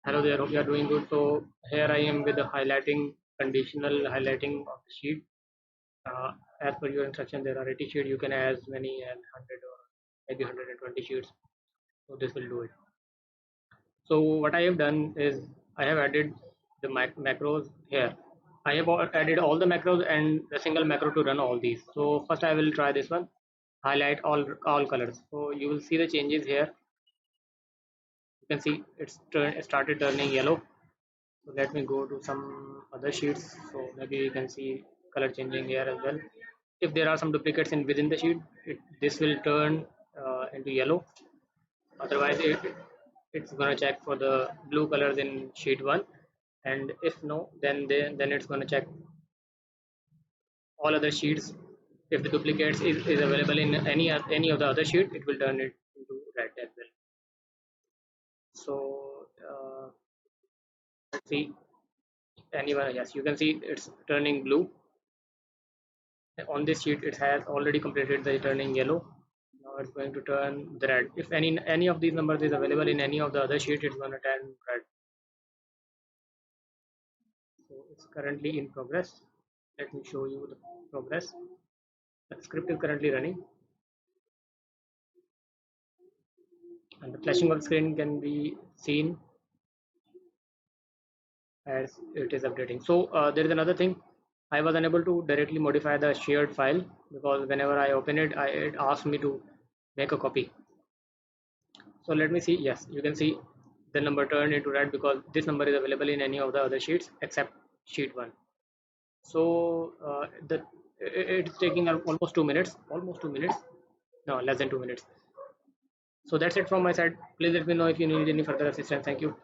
Hello there, hope you are doing good. So here I am with the highlighting, conditional highlighting of the sheet. Uh, as per your instruction, there are 80 sheets. You can add as many as 100 or maybe 120 sheets. So this will do it. So what I have done is I have added the macros here. I have added all the macros and the single macro to run all these. So first I will try this one. Highlight all colors. So you will see the changes here. You can see it started turning yellow. So let me go to some other sheets. So maybe you can see color changing here as well. If there are some duplicates in within the sheet, this will turn into yellow. Otherwise, it's gonna check for the blue colors in sheet one, and if no, then it's gonna check all other sheets. If the duplicates is available in any of the other sheet, it will turn it into red as well. So let's see anyone. Yes, you can see it's turning blue. On this sheet it has already completed the turning yellow. Now it's going to turn the red. If any of these numbers is available in any of the other sheet, it's going to turn red. So it's currently in progress. Let me show you the progress. The script is currently running, and the flashing of the screen can be seen as it is updating. So there is another thing. I was unable to directly modify the shared file because whenever I open it, it asked me to make a copy. So let me see. Yes, you can see the number turned into red because this number is available in any of the other sheets except sheet one. So it's taking almost 2 minutes. Almost 2 minutes. No, less than 2 minutes. So that's it from my side. Please let me know if you need any further assistance. Thank you.